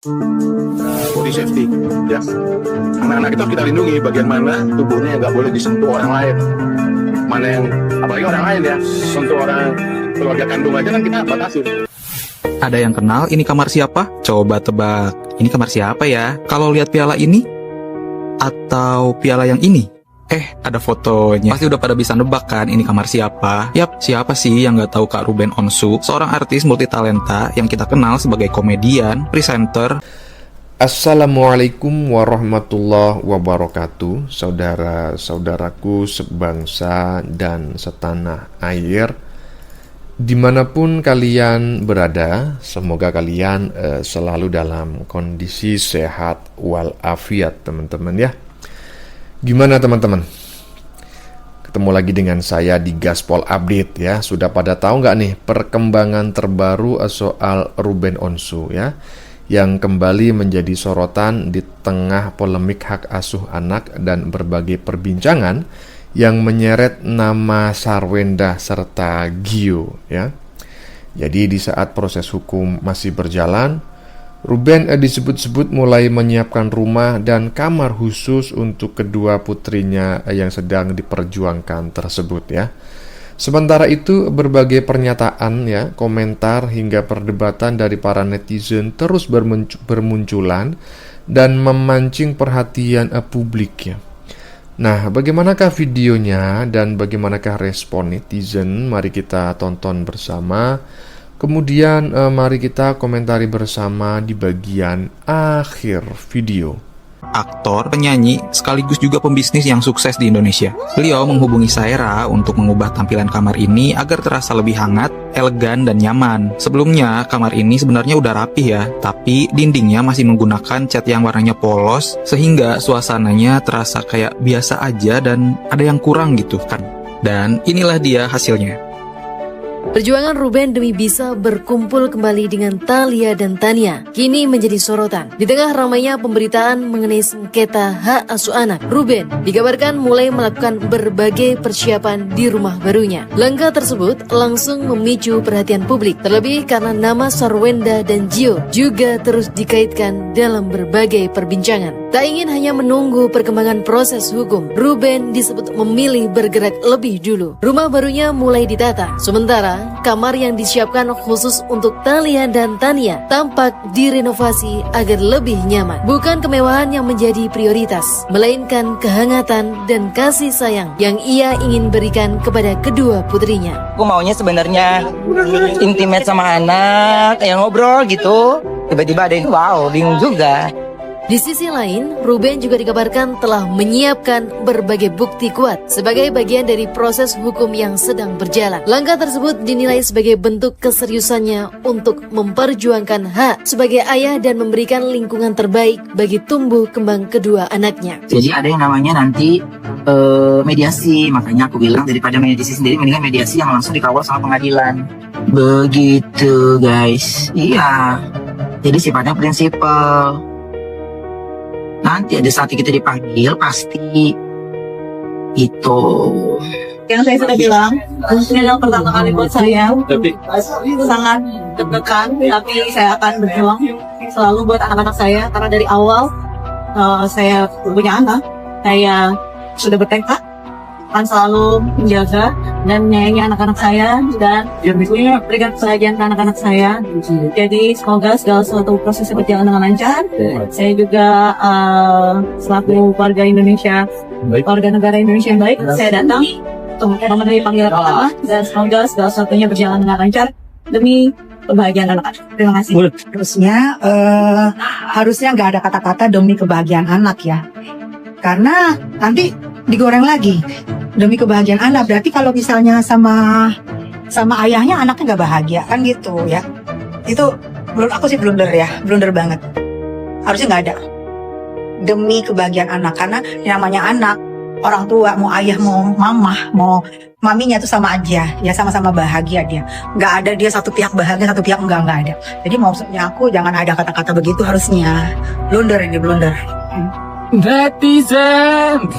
Body safety, ya. Anak-anak itu kita lindungi bagian mana tubuhnya nggak boleh disentuh orang lain. Mana yang, apalagi orang lain ya, sentuh orang keluarga kandung aja kan kita batasi. Ada yang kenal ini kamar siapa? Coba tebak, ini kamar siapa ya? Kalau lihat piala ini atau piala yang ini? Ada fotonya. Pasti udah pada bisa nebak kan ini kamar siapa? Yap, siapa sih yang nggak tahu Kak Ruben Onsu, seorang artis multitalenta yang kita kenal sebagai komedian, presenter. Assalamualaikum warahmatullahi wabarakatuh, saudara-saudaraku sebangsa dan setanah air. Dimanapun kalian berada, semoga kalian selalu dalam kondisi sehat walafiat, teman-teman ya. Gimana teman-teman? Ketemu lagi dengan saya di Gaspol Update ya. Sudah pada tahu nggak nih perkembangan terbaru soal Ruben Onsu ya, yang kembali menjadi sorotan di tengah polemik hak asuh anak dan berbagai perbincangan yang menyeret nama Sarwenda serta Gio ya. Jadi di saat proses hukum masih berjalan, Ruben disebut-sebut mulai menyiapkan rumah dan kamar khusus untuk kedua putrinya yang sedang diperjuangkan tersebut ya. Sementara itu berbagai pernyataan ya, komentar hingga perdebatan dari para netizen terus bermunculan dan memancing perhatian publik ya. Nah, bagaimanakah videonya dan bagaimanakah respon netizen? Mari kita tonton bersama. Kemudian mari kita komentari bersama di bagian akhir video. Aktor, penyanyi, sekaligus juga pembisnis yang sukses di Indonesia. Beliau menghubungi Saira untuk mengubah tampilan kamar ini agar terasa lebih hangat, elegan, dan nyaman. Sebelumnya, kamar ini sebenarnya udah rapih ya, tapi dindingnya masih menggunakan cat yang warnanya polos, sehingga suasananya terasa kayak biasa aja dan ada yang kurang gitu kan. Dan inilah dia hasilnya. Perjuangan Ruben demi bisa berkumpul kembali dengan Thalia dan Tania kini menjadi sorotan. Di tengah ramainya pemberitaan mengenai sengketa hak asuh anak, Ruben dikabarkan mulai melakukan berbagai persiapan di rumah barunya. Langkah tersebut langsung memicu perhatian publik, terlebih karena nama Sarwenda dan Gio juga terus dikaitkan dalam berbagai perbincangan. Tak ingin hanya menunggu perkembangan proses hukum, Ruben disebut memilih bergerak lebih dulu. Rumah barunya mulai ditata, sementara kamar yang disiapkan khusus untuk Thalia dan Tania tampak direnovasi agar lebih nyaman. Bukan kemewahan yang menjadi prioritas, melainkan kehangatan dan kasih sayang yang ia ingin berikan kepada kedua putrinya. Aku maunya sebenarnya intimate sama anak, yang ngobrol gitu. Tiba-tiba ada yang wow, bingung juga. Di sisi lain, Ruben juga dikabarkan telah menyiapkan berbagai bukti kuat sebagai bagian dari proses hukum yang sedang berjalan. Langkah tersebut dinilai sebagai bentuk keseriusannya untuk memperjuangkan hak sebagai ayah dan memberikan lingkungan terbaik bagi tumbuh kembang kedua anaknya. Jadi ada yang namanya nanti mediasi, makanya aku bilang daripada mediasi sendiri, mendingan mediasi yang langsung dikawal sama pengadilan. Begitu guys, iya. Jadi sifatnya prinsipal. Nanti ada saat kita dipanggil pasti itu. Yang saya sudah bilang, ini adalah pertama kali buat saya. Sangat deg-degan, tapi saya akan berjuang selalu buat anak-anak saya. Karena dari awal saya punya anak, saya sudah bertekad akan selalu menjaga dan menyayangi anak-anak saya dan berikan kebahagiaan ke anak-anak saya. Jadi semoga segala suatu prosesnya berjalan dengan lancar. Saya juga selaku warga Indonesia, warga negara Indonesia yang baik, saya datang untuk memenuhi panggilan pertama dan semoga segala sesuatunya berjalan dengan lancar demi kebahagiaan anak-anak. Terima kasih. Harusnya nggak ada kata-kata demi kebahagiaan anak ya, karena nanti digoreng lagi demi kebahagiaan anak. Berarti kalau misalnya sama ayahnya anaknya nggak bahagia kan gitu ya. Itu menurut aku sih blunder ya, blunder banget. Harusnya nggak ada demi kebahagiaan anak, karena yang namanya anak, orang tua mau ayah mau mamah mau maminya itu sama aja ya, sama-sama bahagia dia. Nggak ada dia satu pihak bahagia satu pihak nggak ada. Jadi maksudnya aku jangan ada kata-kata begitu, harusnya blunder ini blunder. Netizen,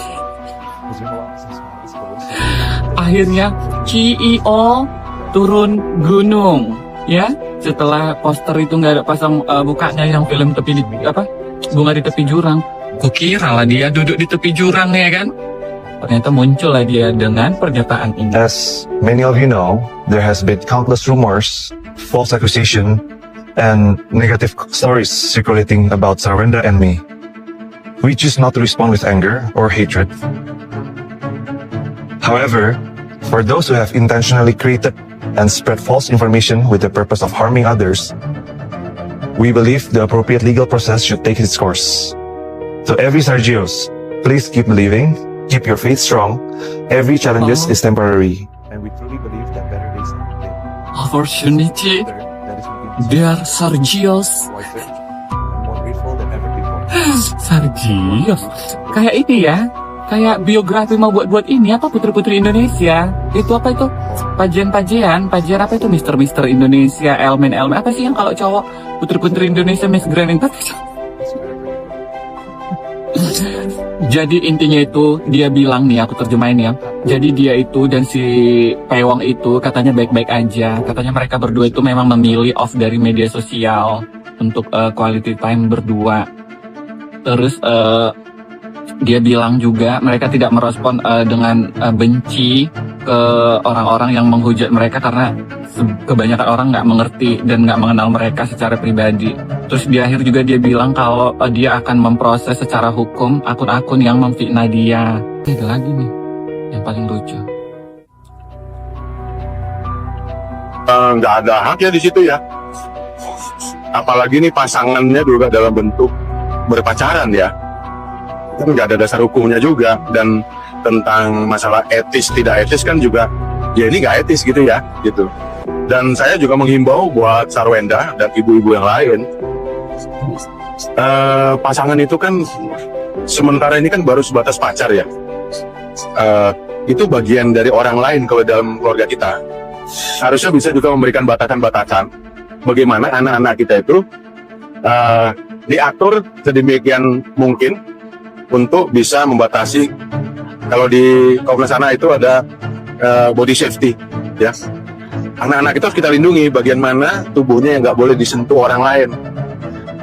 akhirnya CEO turun gunung ya. setelah poster itu nggak ada pasang bukanya yang film tepi di apa bunga di tepi jurang. Kukira lah dia duduk di tepi jurang ya kan. Ternyata muncul lah dia dengan pernyataan ini. As many of you know, there has been countless rumors, false accusation, and negative stories circulating about Sarwenda and me. We choose not to respond with anger or hatred. However, for those who have intentionally created and spread false information with the purpose of harming others, we believe the appropriate legal process should take its course. To every Sargios, please keep believing, keep your faith strong. Every challenges is temporary, and we truly believe that better days are ahead. Opportunity, That is making us dear Sargios. wiser and more grateful than ever before. Sargios, kayak ini ya, kayak biografi mau buat ini apa putri-putri Indonesia. Itu apa itu? Pajian apa itu Mister Indonesia, Elmen apa sih yang kalau cowok putri-putri Indonesia Miss Grand apa? Jadi intinya itu dia bilang nih, aku terjemahin ya. Jadi dia itu dan si Pewong itu katanya baik-baik aja. Katanya mereka berdua itu memang memilih off dari media sosial untuk quality time berdua. Terus dia bilang juga mereka tidak merespon dengan benci ke orang-orang yang menghujat mereka karena kebanyakan orang nggak mengerti dan nggak mengenal mereka secara pribadi. Terus di akhir juga dia bilang kalau dia akan memproses secara hukum akun-akun yang memfitnah dia. Ada lagi nih yang paling lucu. Nggak ada hak ya di situ ya. Apalagi nih pasangannya juga dalam bentuk berpacaran ya. Kan nggak ada dasar hukumnya juga. Dan tentang masalah etis tidak etis kan juga ya ini nggak etis gitu ya gitu. Dan saya juga menghimbau buat Sarwenda dan ibu-ibu yang lain, pasangan itu kan sementara ini kan baru sebatas pacar ya. Itu bagian dari orang lain kalau dalam keluarga kita. Harusnya bisa juga memberikan batasan-batasan bagaimana anak-anak kita itu diatur sedemikian mungkin untuk bisa membatasi. Kalau di Komnas Anak itu ada body safety ya. Anak-anak itu harus kita lindungi bagian mana tubuhnya yang nggak boleh disentuh orang lain.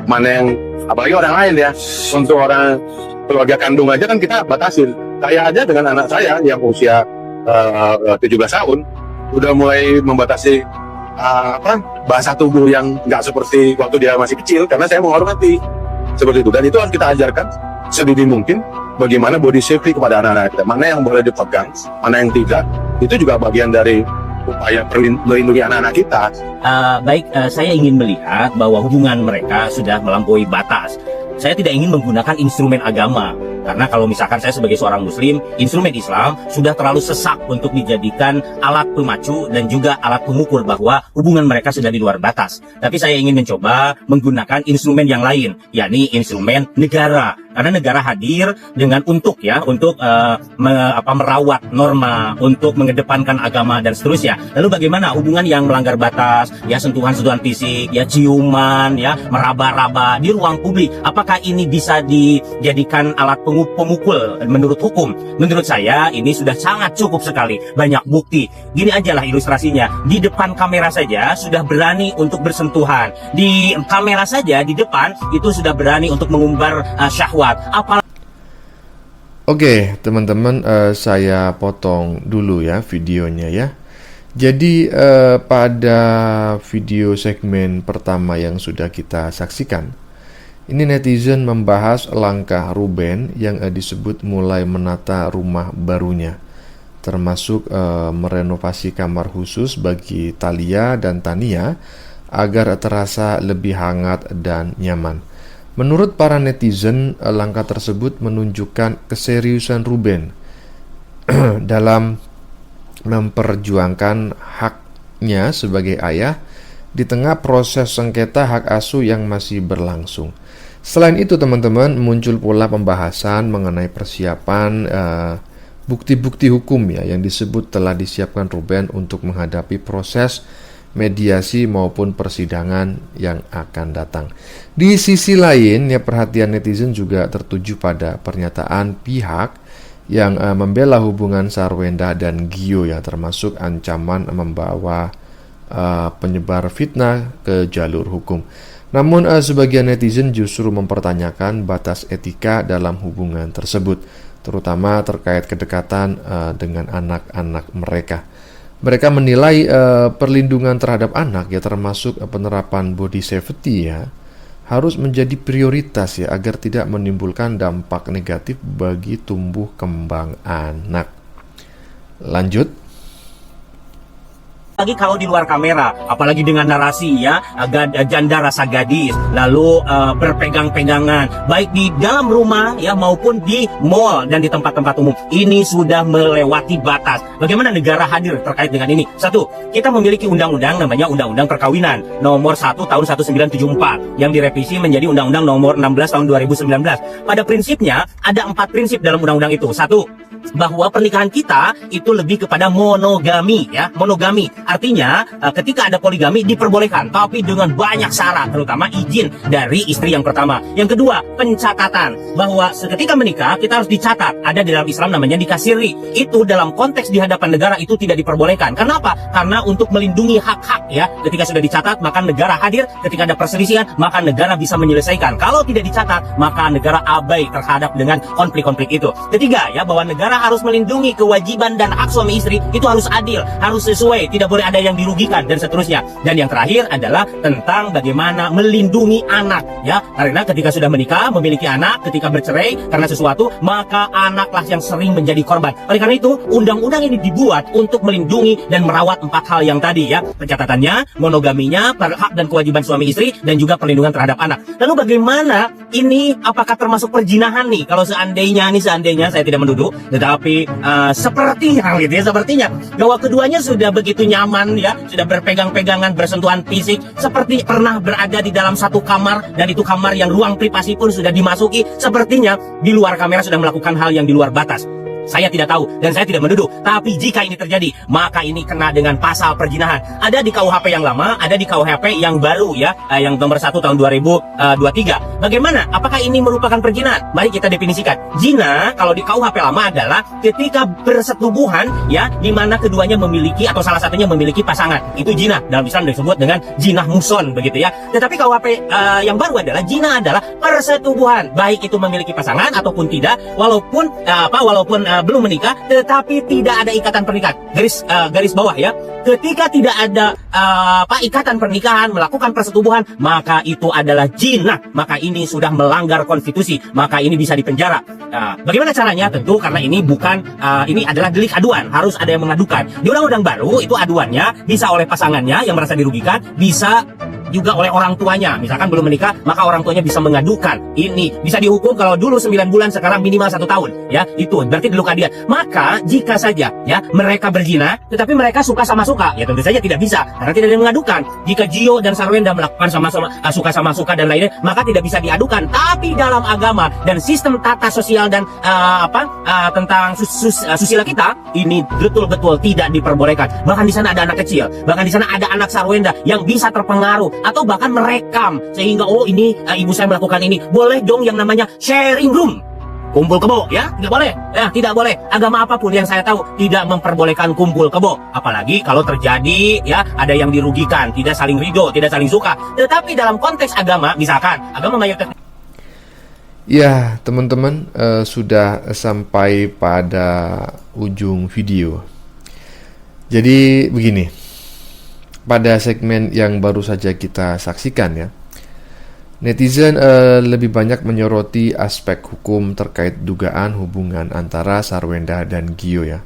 Mana yang, apalagi orang lain ya. Untuk orang keluarga kandung aja kan kita batasin. Saya aja dengan anak saya yang usia 17 tahun udah mulai membatasi bahasa tubuh yang nggak seperti waktu dia masih kecil karena saya menghormati seperti itu. Dan itu harus kita ajarkan sedini mungkin bagaimana body safety kepada anak-anak kita. Mana yang boleh dipegang, mana yang tidak. Itu juga bagian dari upaya melindungi anak-anak kita. Saya ingin melihat bahwa hubungan mereka sudah melampaui batas. Saya tidak ingin menggunakan instrumen agama. Karena kalau misalkan saya sebagai seorang muslim, instrumen Islam sudah terlalu sesak untuk dijadikan alat pemacu dan juga alat pengukur bahwa hubungan mereka sudah di luar batas. Tapi saya ingin mencoba menggunakan instrumen yang lain, yakni instrumen negara. Karena negara hadir dengan untuk merawat norma, untuk mengedepankan agama dan seterusnya. Lalu bagaimana hubungan yang melanggar batas, ya sentuhan-sentuhan fisik, ya ciuman, ya meraba-raba di ruang publik. Apakah ini bisa dijadikan alat pemukul menurut hukum? Menurut saya ini sudah sangat cukup sekali, banyak bukti. Gini aja lah ilustrasinya, di depan kamera saja sudah berani untuk bersentuhan, di kamera saja di depan itu sudah berani untuk mengumbar syahwat. Oke, teman-teman, saya potong dulu ya videonya ya. Jadi pada video segmen pertama yang sudah kita saksikan, ini netizen membahas langkah Ruben yang disebut mulai menata rumah barunya, termasuk merenovasi kamar khusus bagi Thalia dan Tania agar terasa lebih hangat dan nyaman. Menurut para netizen, langkah tersebut menunjukkan keseriusan Ruben dalam memperjuangkan haknya sebagai ayah di tengah proses sengketa hak asuh yang masih berlangsung. Selain itu, teman-teman, muncul pula pembahasan mengenai persiapan bukti-bukti hukum ya yang disebut telah disiapkan Ruben untuk menghadapi proses mediasi maupun persidangan yang akan datang. Di sisi lain, ya, perhatian netizen juga tertuju pada pernyataan pihak yang membela hubungan Sarwenda dan Gio ya, termasuk ancaman membawa penyebar fitnah ke jalur hukum. Namun sebagian netizen justru mempertanyakan batas etika dalam hubungan tersebut, terutama terkait kedekatan dengan anak-anak mereka. Mereka menilai perlindungan terhadap anak ya, termasuk penerapan body safety ya, harus menjadi prioritas ya, agar tidak menimbulkan dampak negatif bagi tumbuh kembang anak. Lanjut. Lagi kalau di luar kamera, apalagi dengan narasi ya, janda rasa gadis, lalu berpegang-pegangan, baik di dalam rumah ya maupun di mall dan di tempat-tempat umum. Ini sudah melewati batas. Bagaimana negara hadir terkait dengan ini? Satu, kita memiliki undang-undang namanya Undang-Undang Perkawinan nomor 1 tahun 1974 yang direvisi menjadi Undang-Undang nomor 16 tahun 2019. Pada prinsipnya ada 4 prinsip dalam undang-undang itu. Satu, bahwa pernikahan kita itu lebih kepada monogami ya, monogami. Artinya ketika ada poligami diperbolehkan, tapi dengan banyak syarat, terutama izin dari istri yang pertama. Yang kedua, pencatatan, bahwa ketika menikah kita harus dicatat. Ada di dalam Islam namanya dikasiri. Itu dalam konteks di hadapan negara itu tidak diperbolehkan. Kenapa? Karena untuk melindungi hak-hak ya. Ketika sudah dicatat, maka negara hadir. Ketika ada perselisihan, maka negara bisa menyelesaikan. Kalau tidak dicatat, maka negara abai terhadap dengan konflik-konflik itu. Ketiga ya, bahwa negara harus melindungi kewajiban dan hak suami istri, itu harus adil, harus sesuai, tidak boleh ada yang dirugikan dan seterusnya. Dan yang terakhir adalah tentang bagaimana melindungi anak ya, karena ketika sudah menikah memiliki anak, ketika bercerai karena sesuatu, maka anaklah yang sering menjadi korban. Oleh karena itu undang-undang ini dibuat untuk melindungi dan merawat 4 hal yang tadi ya, pencatatannya, monogaminya, hak dan kewajiban suami istri, dan juga perlindungan terhadap anak. Lalu bagaimana ini, apakah termasuk perjinahan nih? Kalau seandainya saya tidak menuduh, tetapi sepertinya gitu ya, sepertinya bahwa keduanya sudah begitu nyaman ya, sudah berpegang-pegangan, bersentuhan fisik, seperti pernah berada di dalam satu kamar, dan itu kamar yang ruang privasi pun sudah dimasuki. Sepertinya di luar kamera sudah melakukan hal yang di luar batas. Saya tidak tahu dan saya tidak menuduh. Tapi jika ini terjadi, maka ini kena dengan pasal perjinahan. Ada di KUHP yang lama, ada di KUHP yang baru ya, yang nomor 1 tahun 2023. Bagaimana? Apakah ini merupakan perjinahan? Mari kita definisikan. Zina kalau di KUHP lama adalah ketika bersetubuhan ya, di mana keduanya memiliki atau salah satunya memiliki pasangan. Itu zina. Dalam Islam disebut dengan zina muson begitu ya. Tetapi KUHP yang baru adalah zina adalah persetubuhan, baik itu memiliki pasangan ataupun tidak, walaupun belum menikah, tetapi tidak ada ikatan pernikahan. Garis bawah ya. Ketika tidak ada ikatan pernikahan, melakukan persetubuhan, maka itu adalah zina. Maka ini sudah melanggar konstitusi. Maka ini bisa dipenjara. Bagaimana caranya? Tentu karena ini bukan ini adalah delik aduan, harus ada yang mengadukan. Di undang-undang baru itu aduannya bisa oleh pasangannya yang merasa dirugikan, bisa juga oleh orang tuanya. Misalkan belum menikah, maka orang tuanya bisa mengadukan. Ini bisa dihukum kalau dulu 9 bulan, sekarang minimal 1 tahun. Ya, itu berarti diluka dia. Maka jika saja ya mereka berzina, tetapi mereka suka sama suka, ya tentu saja tidak bisa karena tidak ada yang mengadukan. Jika Gio dan Sarwenda melakukan sama-sama suka sama suka dan lainnya, maka tidak bisa diadukan. Tapi dalam agama dan sistem tata sosial dan tentang susila kita, ini betul-betul tidak diperbolehkan. Bahkan di sana ada anak kecil, bahkan di sana ada anak Sarwenda yang bisa terpengaruh atau bahkan merekam sehingga ini ibu saya melakukan ini. Boleh dong yang namanya sharing room, kumpul kebo ya, tidak boleh ya, tidak boleh. Agama apapun yang saya tahu tidak memperbolehkan kumpul kebo, apalagi kalau terjadi ya ada yang dirugikan, tidak saling ridho, tidak saling suka. Tetapi dalam konteks agama, misalkan agama mayoritas. Ya teman-teman, sudah sampai pada ujung video. Jadi begini, pada segmen yang baru saja kita saksikan ya, netizen lebih banyak menyoroti aspek hukum terkait dugaan hubungan antara Sarwenda dan Gio ya.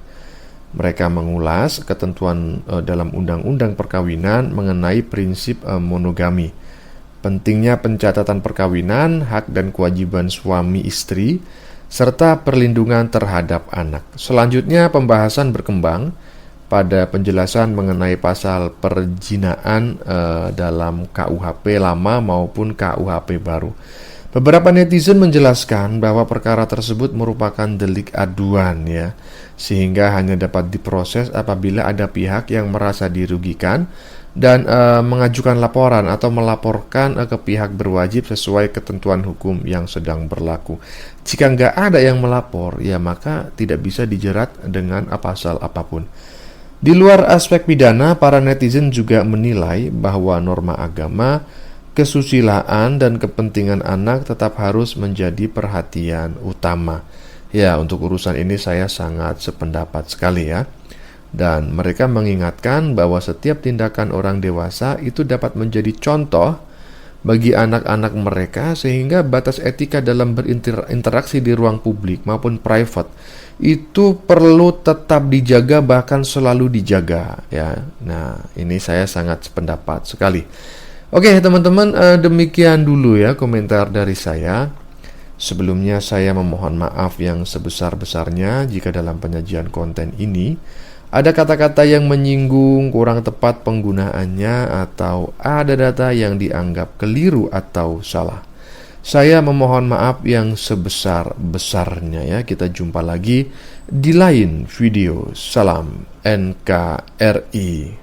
Mereka mengulas ketentuan dalam undang-undang perkawinan mengenai prinsip monogami, pentingnya pencatatan perkawinan, hak dan kewajiban suami istri, serta perlindungan terhadap anak. Selanjutnya pembahasan berkembang pada penjelasan mengenai pasal perjinaan dalam KUHP lama maupun KUHP baru. Beberapa netizen menjelaskan bahwa perkara tersebut merupakan delik aduan ya, sehingga hanya dapat diproses apabila ada pihak yang merasa dirugikan dan mengajukan laporan atau melaporkan ke pihak berwajib sesuai ketentuan hukum yang sedang berlaku. Jika nggak ada yang melapor, ya maka tidak bisa dijerat dengan pasal apapun. Di luar aspek pidana, para netizen juga menilai bahwa norma agama, kesusilaan, dan kepentingan anak tetap harus menjadi perhatian utama. Ya, untuk urusan ini saya sangat sependapat sekali ya. Dan mereka mengingatkan bahwa setiap tindakan orang dewasa itu dapat menjadi contoh bagi anak-anak mereka, sehingga batas etika dalam berinteraksi di ruang publik maupun private itu perlu tetap dijaga, bahkan selalu dijaga ya. Nah, ini saya sangat sependapat sekali. Oke teman-teman, demikian dulu ya komentar dari saya. Sebelumnya saya memohon maaf yang sebesar-besarnya jika dalam penyajian konten ini ada kata-kata yang menyinggung, kurang tepat penggunaannya, atau ada data yang dianggap keliru atau salah. Saya memohon maaf yang sebesar-besarnya ya. Kita jumpa lagi di lain video. Salam NKRI.